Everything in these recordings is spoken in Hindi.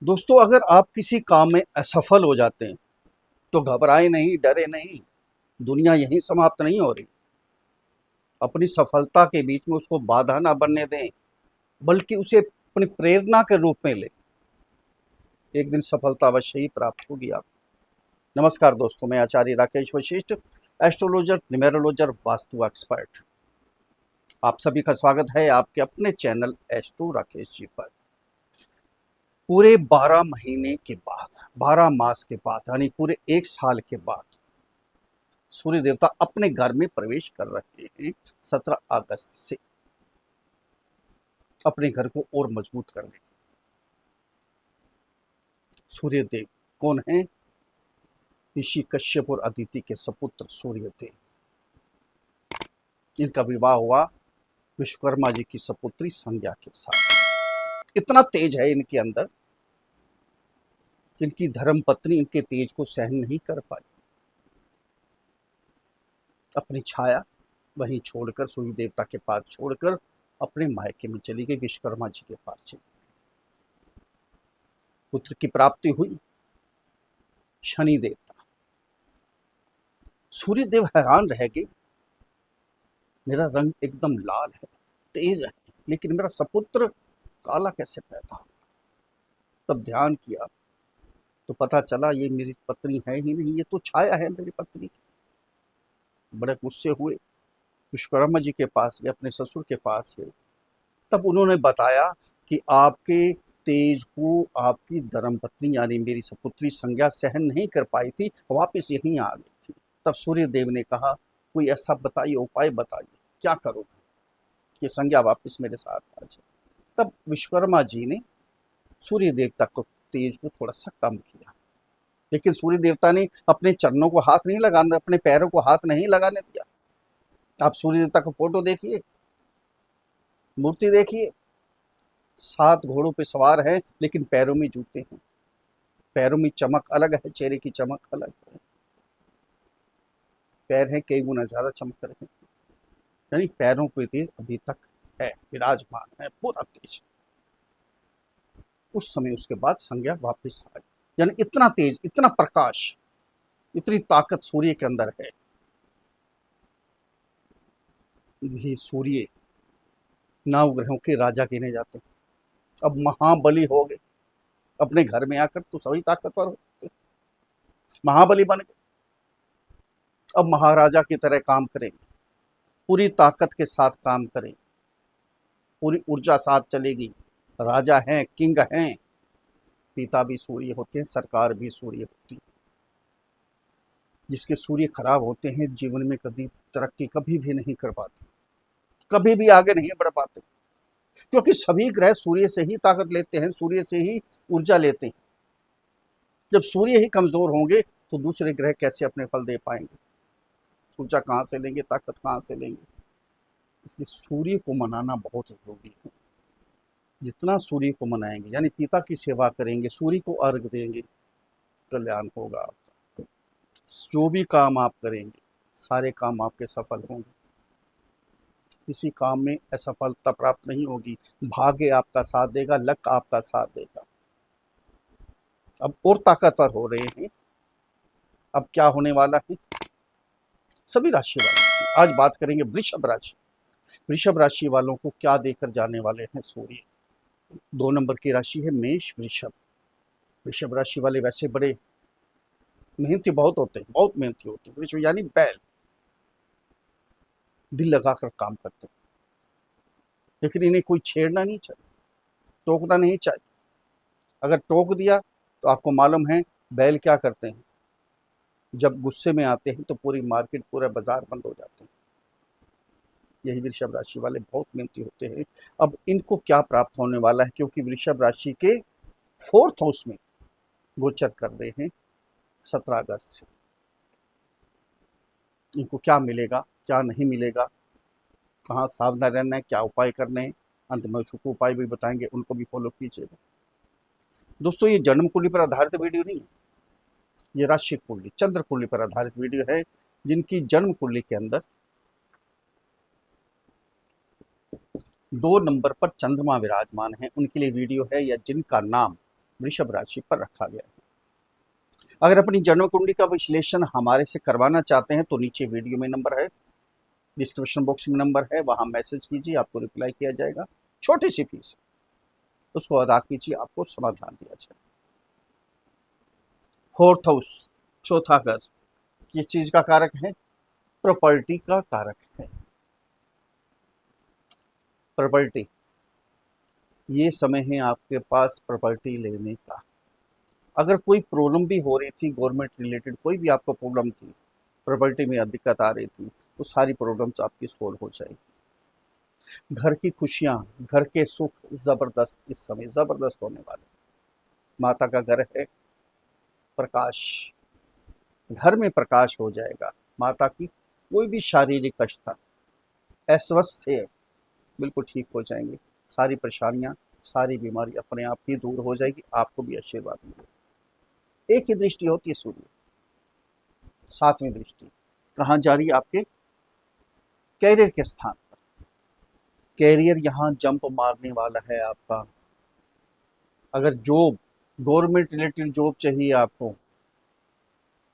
दोस्तों, अगर आप किसी काम में असफल हो जाते हैं तो घबराएं नहीं, डरे नहीं। दुनिया यहीं समाप्त नहीं हो रही। अपनी सफलता के बीच में उसको बाधा ना बनने दें, बल्कि उसे अपनी प्रेरणा के रूप में लें। एक दिन सफलता अवश्य ही प्राप्त होगी आप। नमस्कार दोस्तों, मैं आचार्य राकेश वशिष्ठ, एस्ट्रोलॉजर, न्यूमेरोलॉजर, वास्तु एक्सपर्ट। आप सभी का स्वागत है आपके अपने चैनल एस्ट्रो राकेश जी पर। पूरे 12 महीने के बाद, 12 मास के बाद, यानी पूरे 1 साल के बाद सूर्य देवता अपने घर में प्रवेश कर रहे हैं 17 अगस्त से, अपने घर को और मजबूत करने के। सूर्य देव कौन है? ऋषि कश्यप और अदिति के सपुत्र सूर्य देव। इनका विवाह हुआ विश्वकर्मा जी की सपुत्री संज्ञा के साथ। इतना तेज है इनके अंदर, इनकी धर्म पत्नी इनके तेज को सहन नहीं कर पाई। अपनी छाया वहीं छोड़कर, सूर्य देवता के पास छोड़कर अपने मायके में चली गई, विश्वकर्मा जी के पास चली गई। पुत्र की प्राप्ति हुई। शनि देवता, सूर्य देव हैरान रह गए, मेरा रंग एकदम लाल है, तेज है, लेकिन मेरा सपुत्र काला कैसे पैदा हुआ? तब ध्यान किया तो पता चला ये मेरी पत्नी है ही नहीं, ये तो छाया है मेरी पत्नी की। बड़े गुस्से हुए, विश्वकर्मा जी के पास गए, अपने ससुर के पास गए। तब उन्होंने बताया कि आपके तेज को आपकी धर्मपत्नी यानी मेरी सपुत्री संज्ञा सहन नहीं कर पाई थी, वापस यहीं आ गई थी। तब सूर्य देव ने कहा, कोई ऐसा बताइए, उपाय बताइए, क्या करो कि संज्ञा वापस मेरे साथ आ जाए। तब विश्वकर्मा जी ने सूर्य देवता को तेज को थोड़ा सा कम किया, लेकिन सूर्य देवता ने अपने चरणों को हाथ नहीं लगाने, अपने पैरों को हाथ नहीं लगाने दिया। आप सूर्य देवता का फोटो देखिए, मूर्ति देखिए, 7 घोड़ों पे सवार है, लेकिन पैरों में जूते हैं। पैरों में चमक अलग है, चेहरे की चमक अलग है। पैर हैं कई गुना ज्यादा चमक रहे हैं, यानी पैरों पे तेज अभी तक है, विराजमान है, पूरा तेज। उस समय उसके बाद संज्ञा वापस आ गई। यानी इतना तेज, इतना प्रकाश, इतनी ताकत सूर्य के अंदर है। यही सूर्य नवग्रहों के राजा गिने जाते हैं। अब महाबली हो गए, अपने घर में आकर तो सभी ताकतवर होते, महाबली बन गए। अब महाराजा की तरह काम करेंगे, पूरी ताकत के साथ काम करेंगे, पूरी ऊर्जा साथ चलेगी। राजा हैं, किंग हैं, पिता भी सूर्य होते हैं, सरकार भी सूर्य होती है। जिसके सूर्य खराब होते हैं, जीवन में कभी तरक्की कभी भी नहीं कर पाते, कभी भी आगे नहीं बढ़ पाते, क्योंकि सभी ग्रह सूर्य से ही ताकत लेते हैं, सूर्य से ही ऊर्जा लेते हैं। जब सूर्य ही कमजोर होंगे तो दूसरे ग्रह कैसे अपने फल दे पाएंगे? ऊर्जा कहाँ से लेंगे, ताकत कहाँ से लेंगे? इसलिए सूर्य को मनाना बहुत जरूरी है। जितना सूर्य को मनाएंगे, यानी पिता की सेवा करेंगे, सूर्य को अर्घ देंगे, कल्याण होगा आपका। जो भी काम आप करेंगे, सारे काम आपके सफल होंगे। किसी काम में असफलता प्राप्त नहीं होगी, भाग्य आपका साथ देगा, लक आपका साथ देगा। अब और ताकतवर हो रहे हैं। अब क्या होने वाला है? सभी राशि वालों की आज बात करेंगे। वृषभ राशि, वृषभ राशि वालों को क्या देकर जाने वाले हैं सूर्य? 2 नंबर की राशि है मेष वृषभ। वृषभ राशि वाले वैसे बड़े मेहनती बहुत होते हैं, बहुत मेहनती होते हैं। वृषभ यानी बैल, दिल लगाकर काम करते हैं, लेकिन इन्हें कोई छेड़ना नहीं चाहिए, टोकना नहीं चाहिए। अगर टोक दिया तो आपको मालूम है बैल क्या करते हैं, जब गुस्से में आते हैं तो पूरी मार्केट, पूरा बाजार बंद हो जाते हैं। यही वृषभ राशि वाले बहुत मेहनती होते हैं। अब इनको क्या प्राप्त होने वाला है? क्योंकि वृषभ राशि के 4th हाउस में गोचर कर रहे हैं 17 अगस्त से। इनको क्या मिलेगा, क्या नहीं मिलेगा, कहाँ सावधान रहना है, क्या उपाय करने हैं, अंत में उसको उपाय भी बताएंगे, उनको भी फॉलो कीजिएगा। दोस्तों, ये जन्म कुंडली पर आधारित वीडियो नहीं है, ये राशि कुंडली, चंद्र कुंडली पर आधारित वीडियो है। जिनकी जन्म कुंडली के अंदर 2 नंबर पर चंद्रमा विराजमान है, उनके लिए वीडियो है। या जिनका नाम वृषभ राशि पर रखा गया है। अगर अपनी जन्म कुंडली का विश्लेषण हमारे से करवाना चाहते हैं तो नीचे वीडियो में नंबर है, डिस्क्रिप्शन बॉक्स में नंबर है, वहां मैसेज कीजिए, आपको रिप्लाई किया जाएगा। छोटी सी फीस, उसको अदा कीजिए, आपको समाधान दिया जाएगा। फोर्थ हाउस, चौथा घर, किस चीज का कारक है? प्रॉपर्टी का कारक है। प्रॉपर्टी, ये समय है आपके पास प्रॉपर्टी लेने का। अगर कोई प्रॉब्लम भी हो रही थी गवर्नमेंट रिलेटेड, कोई भी आपको प्रॉब्लम थी, प्रॉपर्टी में दिक्कत आ रही थी, तो सारी प्रॉब्लम्स आपकी सोल्व हो जाएगी। घर की खुशियां, घर के सुख जबरदस्त इस समय जबरदस्त होने वाले। माता का घर है, प्रकाश, घर में प्रकाश हो जाएगा। माता की कोई भी शारीरिक कष्ट था, अस्वस्थ है, बिल्कुल ठीक हो जाएंगे। सारी परेशानियां, सारी बीमारी अपने आप ही दूर हो जाएगी, आपको भी आशीर्वाद मिलेगा। एक ही दृष्टि होती है सूर्य, सातवीं दृष्टि कहाँ जा रही है? आपके कैरियर के स्थान पर। कैरियर यहाँ जंप मारने वाला है आपका। अगर जॉब, गवर्नमेंट रिलेटेड जॉब चाहिए आपको,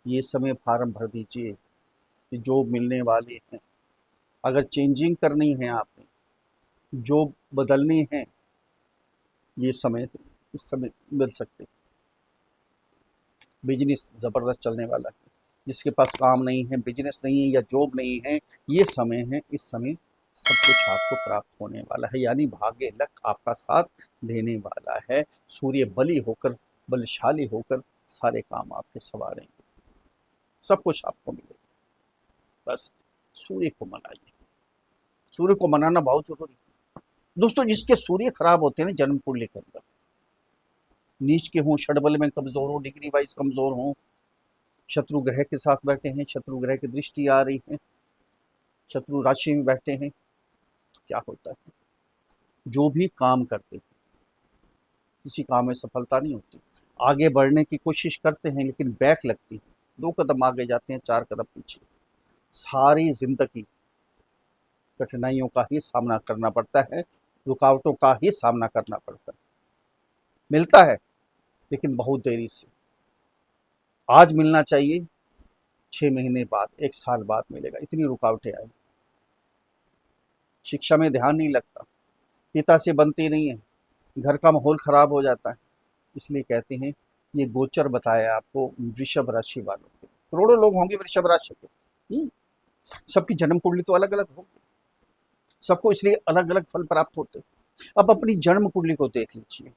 ये समय फार्म भर दीजिए कि जॉब मिलने वाली है। अगर चेंजिंग करनी है आपने, जॉब बदलनी है, ये समय, इस समय मिल सकते। बिजनेस जबरदस्त चलने वाला है। जिसके पास काम नहीं है, बिजनेस नहीं है या जॉब नहीं है, ये समय है, इस समय सब कुछ आपको प्राप्त होने वाला है। यानी भाग्य, लक आपका साथ देने वाला है। सूर्य बली होकर, बलशाली होकर सारे काम आपके संवारेंगे, सब कुछ आपको मिलेगा। बस सूर्य को मनाइए, सूर्य को मनाना बहुत जरूरी है दोस्तों। जिसके सूर्य खराब होते हैं ना जन्म कुंडली के अंदर, नीच के हों, षडबल में कमजोर हो, डिग्री वाइज कमजोर हो, शत्रु ग्रह के साथ बैठे हैं, शत्रु ग्रह की दृष्टि आ रही है, शत्रु राशि में बैठे हैं, तो क्या होता है? जो भी काम करते हैं, किसी काम में सफलता नहीं होती। आगे बढ़ने की कोशिश करते हैं लेकिन बैक लगती है, 2 कदम आगे जाते हैं, 4 कदम पीछे। सारी जिंदगी कठिनाइयों का ही सामना करना पड़ता है, रुकावटों का ही सामना करना पड़ता है। मिलता है लेकिन बहुत देरी से। आज मिलना चाहिए, 6 महीने बाद, 1 साल बाद मिलेगा, इतनी रुकावटें आई। शिक्षा में ध्यान नहीं लगता, पिता से बनती नहीं है, घर का माहौल खराब हो जाता है। इसलिए कहते हैं, ये गोचर बताया आपको वृषभ राशि वालों के। करोड़ों लोग होंगे वृषभ राशि के, सबकी जन्म कुंडली तो अलग अलग होगी, सबको इसलिए अलग अलग फल प्राप्त होते। अब अपनी जन्म कुंडली को देख लीजिए।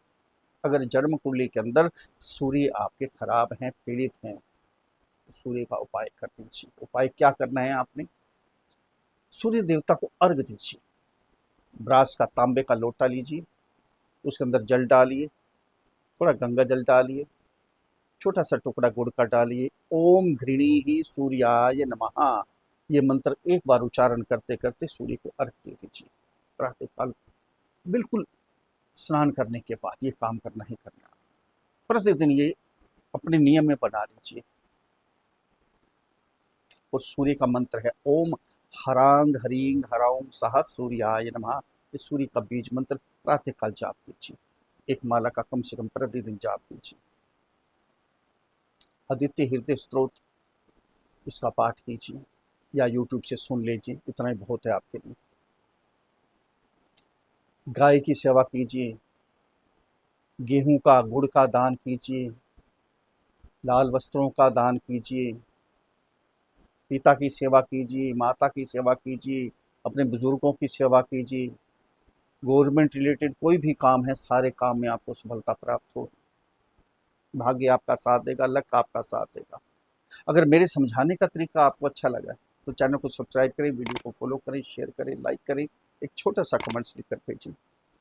अगर जन्म कुंडली के अंदर सूर्य आपके खराब हैं, पीड़ित हैं, तो सूर्य का उपाय कर दीजिए। उपाय क्या करना है आपने? सूर्य देवता को अर्घ दीजिए। ब्रास का, तांबे का लोटा लीजिए, उसके अंदर जल डालिए, थोड़ा गंगा जल डालिए, छोटा सा टुकड़ा गुड़ का डालिए। ओम घृणी ही सूर्याय नमः, ये मंत्र एक बार उच्चारण करते करते सूर्य को अर्घ दे दीजिए। प्रातःकाल बिल्कुल स्नान करने के बाद ये काम करना ही करना। प्रतिदिन ये अपने नियम में बना लीजिए। और सूर्य का मंत्र है ओम हरांग हरिंग हराओं सह सूर्याय नमः। इस सूर्य का बीज मंत्र प्रातःकाल जाप कीजिए, एक माला का कम से कम प्रतिदिन जाप कीजिए। आदित्य हृदय स्त्रोत, इसका पाठ कीजिए या यूट्यूब से सुन लीजिए, इतना ही बहुत है आपके लिए। गाय की सेवा कीजिए, गेहूं का, गुड़ का दान कीजिए, लाल वस्त्रों का दान कीजिए, पिता की सेवा कीजिए, माता की सेवा कीजिए, अपने बुजुर्गों की सेवा कीजिए। गवर्नमेंट रिलेटेड कोई भी काम है, सारे काम में आपको सफलता प्राप्त हो। भाग्य आपका साथ देगा, लक आपका साथ देगा। अगर मेरे समझाने का तरीका आपको अच्छा लगा तो चैनल को सब्सक्राइब करें, वीडियो को फॉलो करें, शेयर करें, लाइक करें, एक छोटा सा कमेंट्स लिखकर भेजें।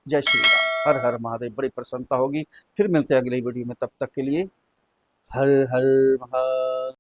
जय श्री राम, हर हर महादेव। बड़ी प्रसन्नता होगी। फिर मिलते हैं अगले वीडियो में, तब तक के लिए हर हर महादेव।